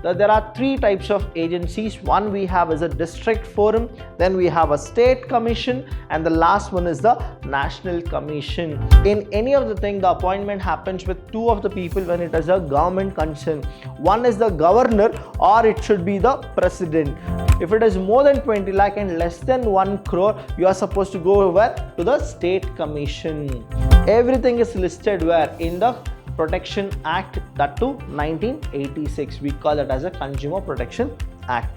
that there are three types of agencies. One we have is a district forum, then we have a state commission, and the last one is the national commission. In any of the thing, the appointment happens with two of the people when it is a government concern. One is the governor or it should be the president. If it is more than 20 lakh and less than 1 crore, you are supposed to go where? To the state commission. Everything is listed where? In the Protection Act, that to 1986. We call it as a Consumer Protection Act.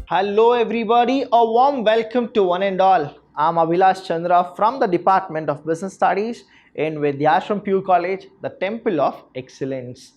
Hello everybody, a warm welcome to one and all. I'm Abhilash Chandra from the Department of Business Studies in Vidyashram Pure College, the Temple of Excellence.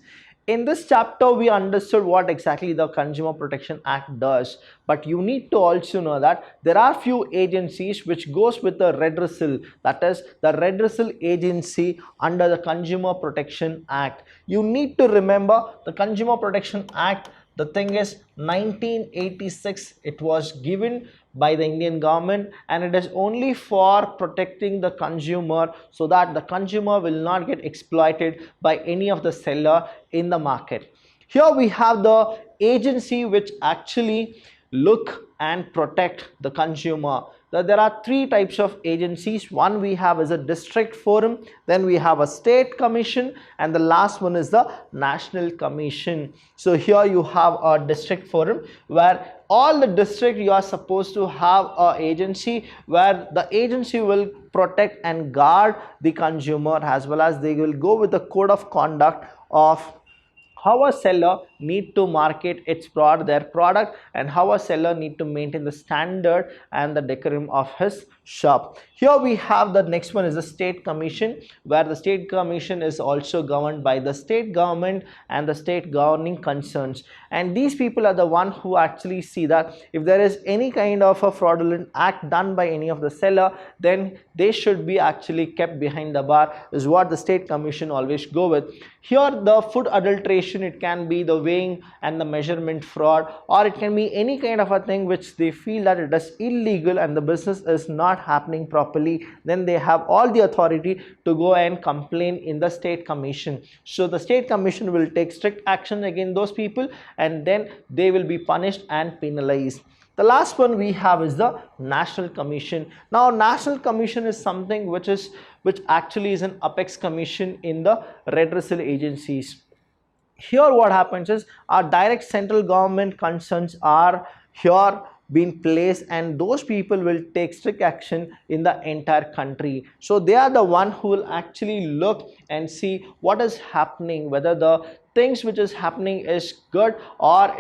In this chapter, we understood what exactly the Consumer Protection Act does, but you need to also know that there are few agencies which goes with the redressal, that is the redressal agency under the Consumer Protection Act. You need to remember the Consumer Protection Act. The thing is 1986, it was given by the Indian government, and it is only for protecting the consumer so that the consumer will not get exploited by any of the seller in the market. Here we have the agency which actually look and protect the consumer. There are three types of agencies. One we have is a district forum, then we have a state commission, and the last one is the national commission. So here you have a district forum where all the district you are supposed to have a agency where the agency will protect and guard the consumer, as well as they will go with the code of conduct of how a seller need to market their product, and how a seller need to maintain the standard and the decorum of his shop. Here we have the next one is the state commission, where the state commission is also governed by the state government and the state governing concerns, and these people are the one who actually see that if there is any kind of a fraudulent act done by any of the seller, then they should be actually kept behind the bar, is what the state commission always go with. Here the food adulteration, it can be the weighing and the measurement fraud, or it can be any kind of a thing which they feel that it is illegal and the business is not happening properly, then they have all the authority to go and complain in the state commission. So the state commission will take strict action against those people, and then they will be punished and penalized. The last one we have is the National Commission. Now National Commission is something which actually is an apex commission in the redressal agencies. Here what happens is our direct central government concerns are here being placed, and those people will take strict action in the entire country. So they are the one who will actually look and see what is happening, whether the things which is happening is good or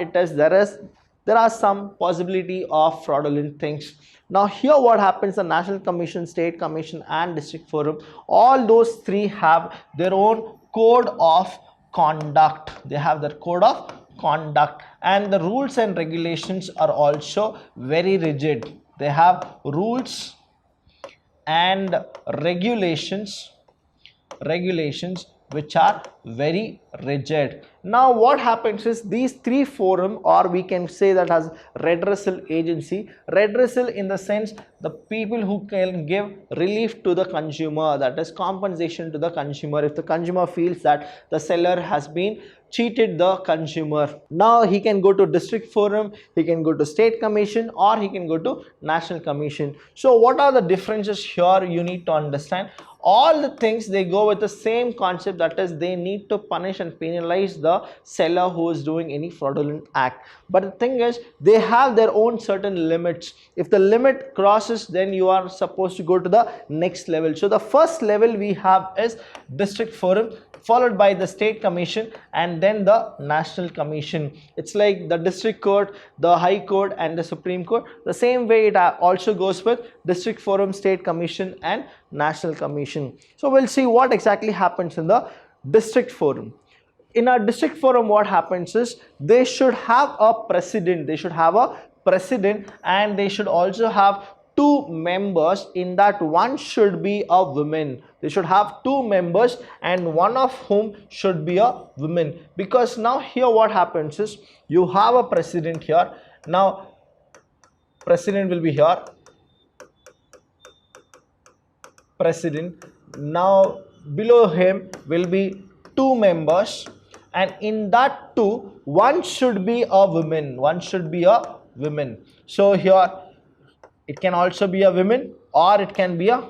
there are some possibility of fraudulent things. Now here what happens, the National Commission, State Commission and District Forum, all those three have their own code of conduct. They have their code of conduct, and the rules and regulations are also very rigid. They have rules and regulations which are very rigid. Now what happens is these three forum, or we can say that as redressal agency, redressal in the sense the people who can give relief to the consumer, that is compensation to the consumer if the consumer feels that the seller has been cheated the consumer. Now he can go to district forum, he can go to state commission, or he can go to national commission. So what are the differences here? You need to understand all the things, they go with the same concept, that is they need to punish and penalize the seller who is doing any fraudulent act. But the thing is they have their own certain limits. If the limit crosses, then you are supposed to go to the next level. So the first level we have is district forum, followed by the state commission, and then the national commission. It's like the district court, the high court and the supreme court. The same way it also goes with district forum, state commission and national commission. So we'll see what exactly happens in the district forum. In a district forum, what happens is they should have a president. And they should also have two members. In that, one should be a woman. They should have two members, and one of whom should be a woman. Because now here what happens is you have a president here. Now president will be here, president. Now below him will be two members, and in that two, one should be a woman. One should be a woman. So here it can also be a woman or it can be a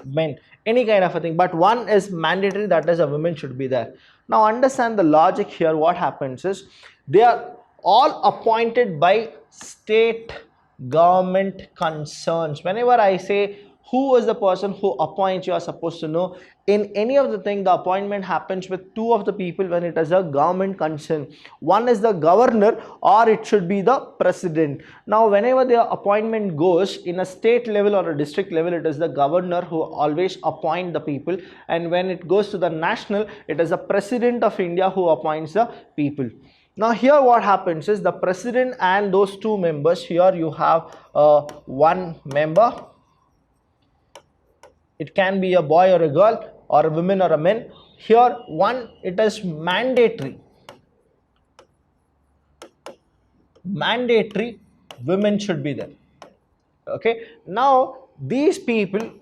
men, any kind of a thing, but one is mandatory, that is a woman should be there. Now understand the logic here. What happens is they are all appointed by state government concerns. Whenever I say who is the person who appoints, you are supposed to know in any of the thing the appointment happens with two of the people when it is a government concern. One is the governor or it should be the president. Now whenever the appointment goes in a state level or a district level, it is the governor who always appoint the people, and when it goes to the national, it is the president of India who appoints the people. Now here what happens is the president and those two members, here you have one member. It can be a boy or a girl or a woman or a man. Here one, it is mandatory women should be there. Okay, now these people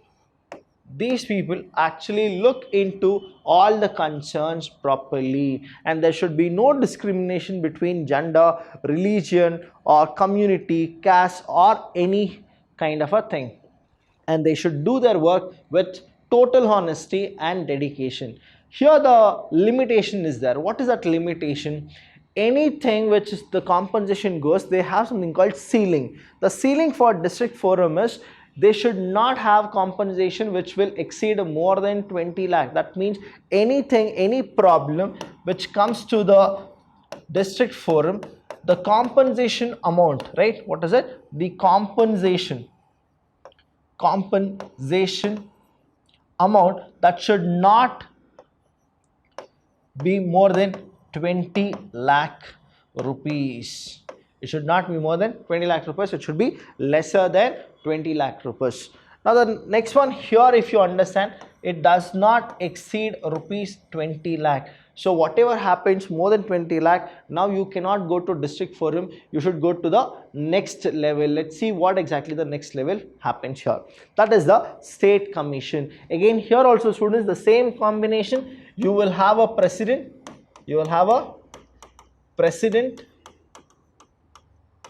actually look into all the concerns properly, and there should be no discrimination between gender, religion or community, caste or any kind of a thing, and they should do their work with total honesty and dedication. Here the limitation is there. What is that limitation? Anything which is the compensation goes, they have something called ceiling. The ceiling for district forum is they should not have compensation which will exceed more than 20 lakh. That means anything, any problem which comes to the district forum, the compensation amount, right? What is it? The compensation amount that should not be more than 20 lakh rupees. It should not be more than 20 lakh rupees. It should be lesser than 20 lakh rupees. Now the next one here, if you understand, it does not exceed rupees 20 lakh. So whatever happens more than 20 lakh, now you cannot go to district forum, you should go to the next level. Let's see what exactly the next level happens here. That is the state commission. Again here also students, the same combination. You will have a president,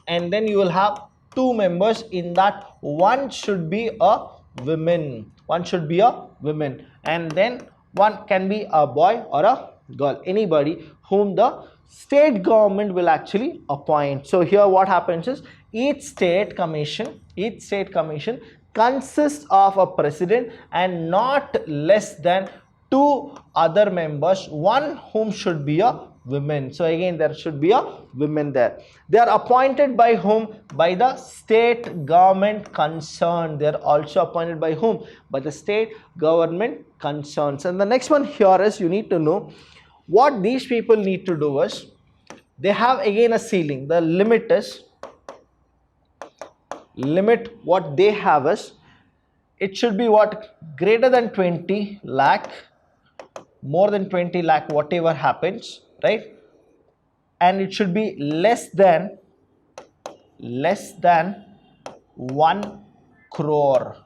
and then you will have two members. In that, one should be a woman, and then one can be a boy or a girl, anybody whom the state government will actually appoint. So here what happens is each state commission consists of a president and not less than two other members, one whom should be a women. So again there should be a women there. They are appointed by whom? By the state government concerned. They are also appointed by whom? By the state government concerns. And the next one here is, you need to know what these people need to do is, they have again a ceiling. The limit what they have is, it should be what? Greater than 20 lakh, more than 20 lakh, whatever happens, right? And it should be less than 1 crore.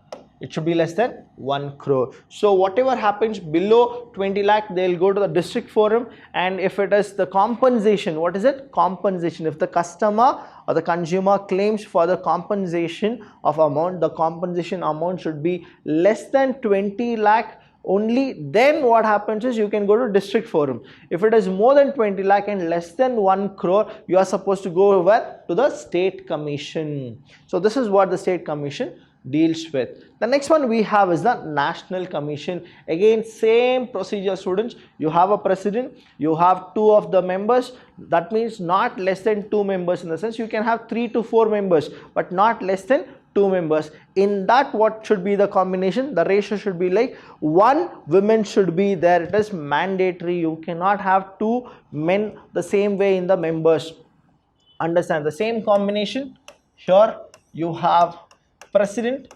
It should be less than 1 crore. So whatever happens below 20 lakh, they'll go to the district forum. And if it is the compensation, what is it? Compensation. If the customer or the consumer claims for the compensation of amount, the compensation amount should be less than 20 lakh only, then what happens is you can go to district forum. If it is more than 20 lakh and less than 1 crore, you are supposed to go over to the state commission. So this is what the state commission deals with. The next one we have is the national commission. Again same procedure students. You have a president, you have two of the members. That means not less than 2 members, in the sense you can have 3 to 4 members but not less than 2 members. In that, what should be the combination? The ratio should be like 1 woman should be there. It is mandatory. You cannot have 2 men the same way in the members. Understand the same combination. Here you have president,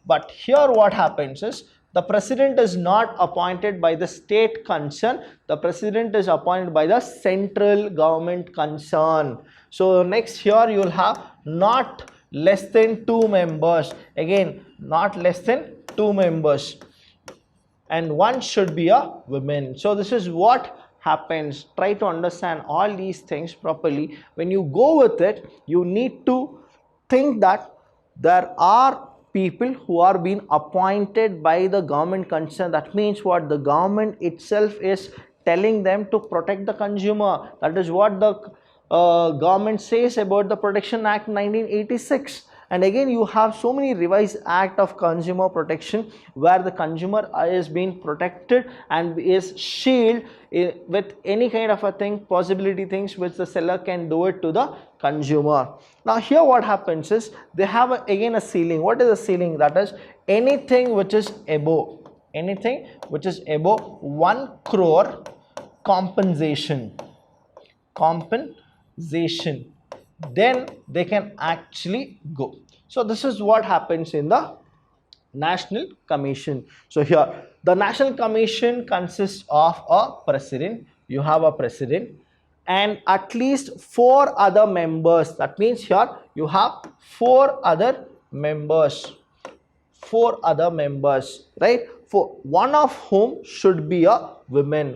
but here what happens is the president is not appointed by the state concern. The president is appointed by the central government concern. So next here you will have not less than 2 members. Again not less than 2 members, and one should be a woman. So this is what happens. Try to understand all these things properly. When you go with it, you need to think that there are people who are being appointed by the government concerned. That means what? The government itself is telling them to protect the consumer. That is what the government says about the Protection Act 1986. And again, you have so many revised act of consumer protection where the consumer is being protected and is shielded with any kind of a thing, possibility things which the seller can do it to the consumer. Now here what happens is they have again a ceiling. What is the ceiling? That is anything which is above 1 crore compensation, then they can actually go. So this is what happens in the National Commission. So here the National Commission consists of a president. You have a president and at least 4 other members. That means here you have 4 other members, right? For one of whom should be a woman,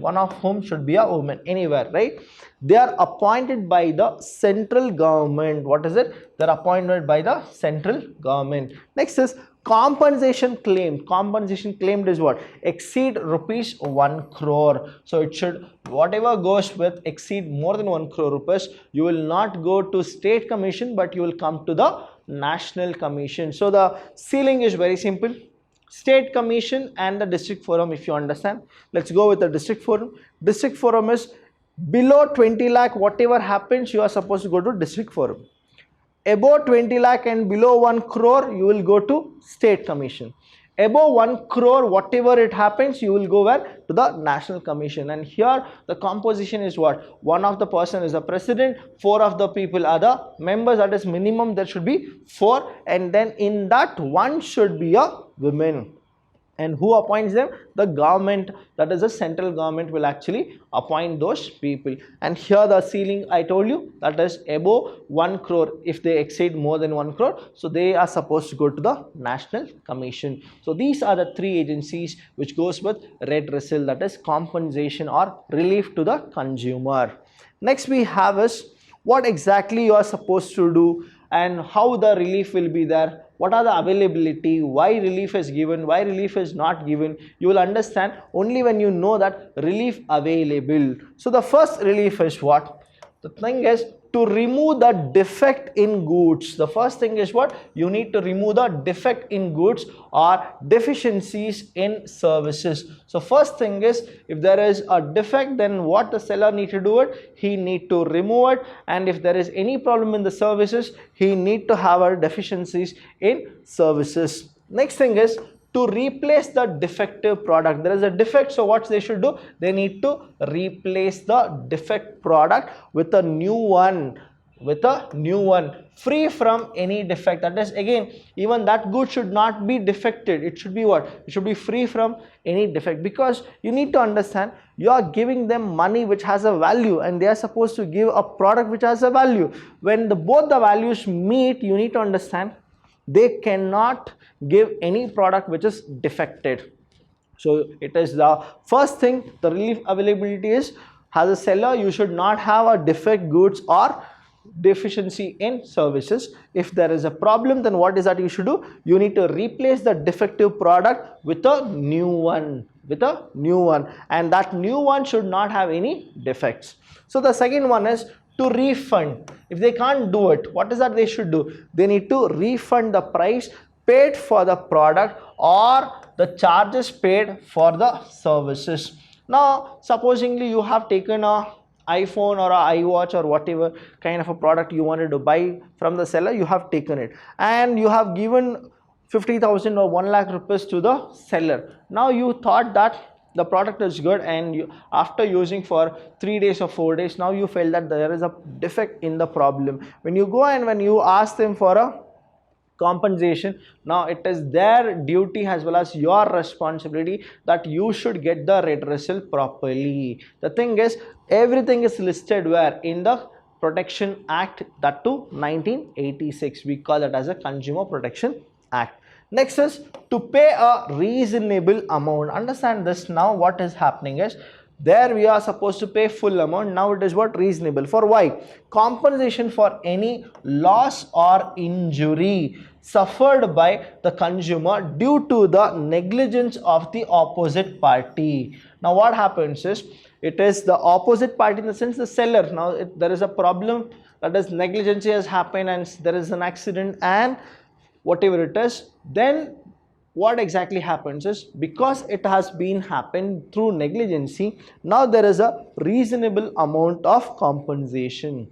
anywhere, right? They are appointed by the central government. What is it? They are appointed by the central government. Next is compensation claimed. Compensation claimed is what? Exceed rupees 1 crore. So it should, whatever goes with exceed more than 1 crore rupees, you will not go to state commission, but you will come to the National Commission. So the ceiling is very simple. State Commission and the District Forum, if you understand. Let's go with the District Forum. District Forum is below 20 lakh, whatever happens, you are supposed to go to District Forum. Above 20 lakh and below 1 crore, you will go to State Commission. Above 1 crore, whatever it happens, you will go where? To the National Commission. And here the composition is what? One of the person is the president, 4 of the people are the members. That is minimum there should be 4, and then in that one should be a woman. And who appoints them? The government, that is the central government, will actually appoint those people. And here the ceiling I told you, that is above 1 crore. If they exceed more than 1 crore, so they are supposed to go to the National Commission. So these are the 3 agencies which goes with redressal, that is compensation or relief to the consumer. Next we have is what exactly you are supposed to do and how the relief will be there. What are the availability, why relief is given, why relief is not given. You will understand only when you know that relief available. So the first relief is what? The thing is to remove the defect in goods. The first thing is what? You need to remove the defect in goods or deficiencies in services. So first thing is, if there is a defect, then what the seller need to do it? He need to remove it. And if there is any problem in the services, he need to have a deficiencies in services. Next thing is to replace the defective product. There is a defect, so what they should do? They need to replace the defect product with a new one, free from any defect. That is, again, even that good should not be defected. It should be what? It should be free from any defect, because you need to understand, you are giving them money which has a value and they are supposed to give a product which has a value. When both the values meet, you need to understand they cannot give any product which is defected. So it is the first thing. The relief availability is, as a seller, you should not have a defect goods or deficiency in services. If there is a problem, then what is that you should do? You need to replace the defective product with a new one, and that new one should not have any defects. So the second one is to refund. If they can't do it, what is that they should do? They need to refund the price paid for the product or the charges paid for the services. Now supposingly you have taken a iPhone or a iWatch or whatever kind of a product you wanted to buy from the seller, you have taken it and you have given 50,000 or 1 lakh rupees to the seller. Now you thought that the product is good, and after using for 3 days or 4 days, now you felt that there is a defect in the problem. When you go and when you ask them for a compensation, now it is their duty as well as your responsibility that you should get the redressal properly. The thing is, everything is listed where? In the Protection Act, that too 1986. We call that as a Consumer Protection Act. Next is to pay a reasonable amount. Understand this now. What is happening is, there we are supposed to pay full amount. Now it is what? Reasonable. For why? Compensation for any loss or injury suffered by the consumer due to the negligence of the opposite party. Now what happens is, it is the opposite party, in the sense the seller. Now there is a problem, that is negligence has happened and there is an accident and whatever it is, then what exactly happens is, because it has been happened through negligence, now there is a reasonable amount of compensation.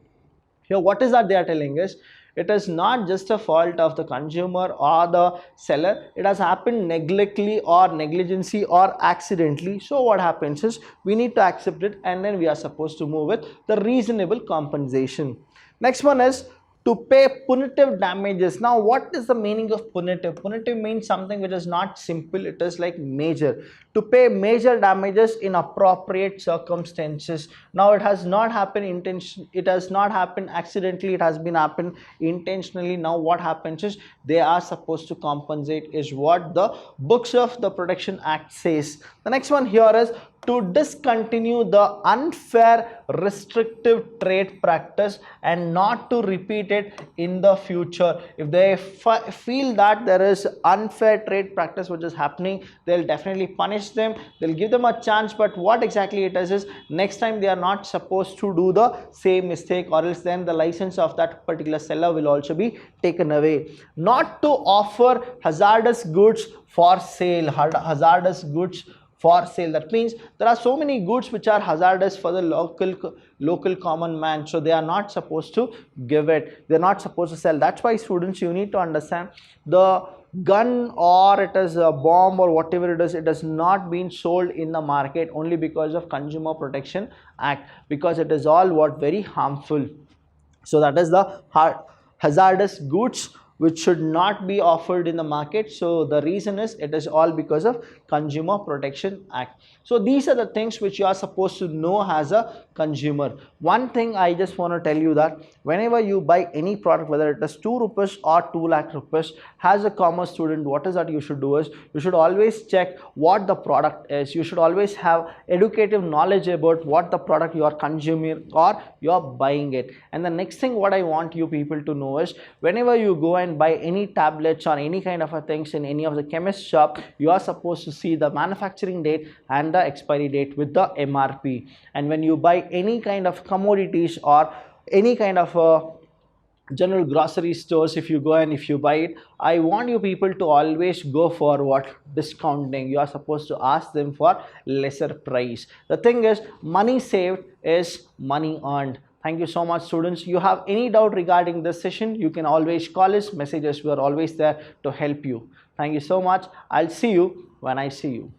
Here what is that they are telling us? It is not just a fault of the consumer or the seller, it has happened neglectly or negligently or accidentally. So what happens is, we need to accept it and then we are supposed to move with the reasonable compensation. Next one is to pay punitive damages. Now what is the meaning of punitive? Punitive means something which is not simple, it is like major. To pay major damages in appropriate circumstances. Now it has not happened it has not happened accidentally, it has been happened intentionally. Now what happens is, they are supposed to compensate, is what the books of the Protection Act says. The next one here is to discontinue the unfair restrictive trade practice and not to repeat it in the future. If they feel that there is unfair trade practice which is happening, they'll definitely punish them, they'll give them a chance, but what exactly it is next time they are not supposed to do the same mistake, or else then the license of that particular seller will also be taken away. Not to offer hazardous goods for sale. Hazardous goods for sale, that means there are so many goods which are hazardous for the local common man, so they are not supposed to give it, they're not supposed to sell. That's why students, you need to understand, the gun or it is a bomb or whatever it is, it has not been sold in the market only because of Consumer Protection Act, because it is all what? Very harmful. So that is the hazardous goods which should not be offered in the market. So the reason is, it is all because of Consumer Protection Act. So these are the things which you are supposed to know as a consumer. One thing I just want to tell you, that whenever you buy any product, whether it is 2 rupees or 2 lakh rupees, as a commerce student, what is that you should do is, you should always check what the product is. You should always have educative knowledge about what the product you are consuming or you are buying it. And the next thing what I want you people to know is, whenever you go and buy any tablets or any kind of a things in any of the chemist shop, you are supposed to see the manufacturing date and the expiry date with the MRP. And when you buy any kind of commodities or any kind of general grocery stores, if you go and if you buy it, I want you people to always go for what? Discounting. You are supposed to ask them for lesser price. The thing is, money saved is money earned. Thank you so much, students. You have any doubt regarding this session, you can always call us, message us. We are always there to help you. Thank you so much. I'll see you when I see you.